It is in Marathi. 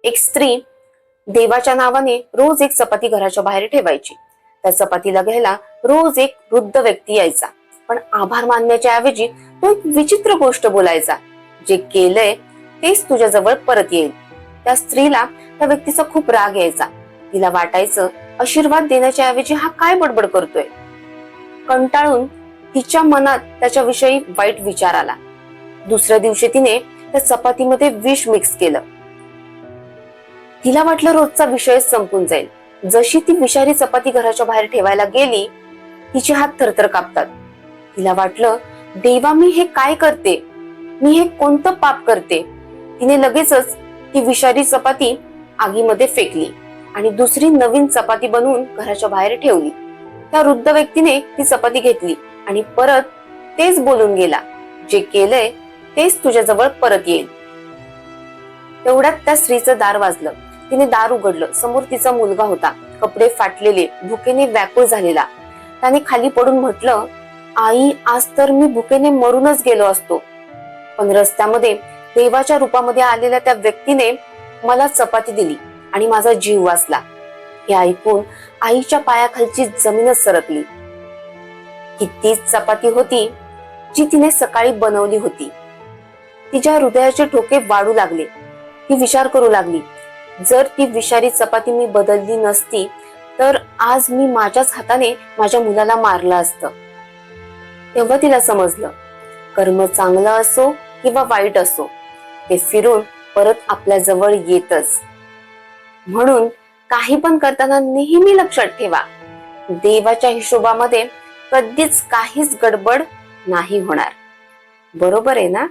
एक स्त्री देवाच्या नावाने रोज एक चपाती घराच्या बाहेर ठेवायची. त्या चपातीला घ्यायला रोज एक वृद्ध व्यक्ती यायचा, पण आभार मानण्याच्या ऐवजी तो एक विचित्र गोष्ट बोलायचा, जे केलंय तेच तुझ्या जवळ परत येईल. त्या स्त्रीला त्या व्यक्तीचा खूप राग यायचा. तिला वाटायचं आशीर्वाद देण्याच्या ऐवजी हा काय बडबड करतोय. कंटाळून तिच्या मनात त्याच्याविषयी वाईट विचार आला. दुसऱ्या दिवशी तिने त्या चपातीमध्ये विष मिक्स केलं. तिला वाटलं रोजचा विषय संपून जाईल. जशी ती विषारी चपाती घराच्या बाहेर ठेवायला गेली, तिचे हात थरथर कापतात. तिला वाटलं, देवा मी हे काय करते, मी हे कोणतं पाप करते. तिने लगेचच ती विषारी चपाती आगीमध्ये फेकली आणि दुसरी नवीन चपाती बनवून घराच्या बाहेर ठेवली. त्या वृद्ध व्यक्तीने ती चपाती घेतली आणि परत तेच बोलून गेला, जे केलंय तेच तुझ्या जवळ परत येईल. तेवढ्यात त्या स्त्रीचं दार वाजलं. तिने दार उघडलं. समोर तिचा मुलगा होता, कपडे फाटलेले, भुकेने व्याकुळ झालेला. त्याने खाली पडून म्हटलं, आई, आज तर मी भुकेने मरूनच गेलो असतो, पण रस्त्यामध्ये देवाच्या रूपामध्ये आलेल्या त्या व्यक्तीने मला चपाती दिली आणि माझा जीव वाचला. हे ऐकून आईच्या पायाखालची जमीनच सरकली. ही तीच चपाती होती जी तिने सकाळी बनवली होती. तिच्या हृदयाचे ठोके वाढू लागले. ती विचार करू लागली, जर ती विषारी चपाती मी बदलली नसती तर आज मी माझ्याच हाताने माझ्या मुलाला मारलं असतं. तेव्हा तिला समजलं, कर्म चांगलं असो किंवा वाईट असो, ते फिरून परत आपल्या जवळ येतच. म्हणून काही पण करताना नेहमी लक्षात ठेवा, देवाच्या हिशोबामध्ये कधीच काहीच गडबड नाही होणार. बरोबर आहे ना?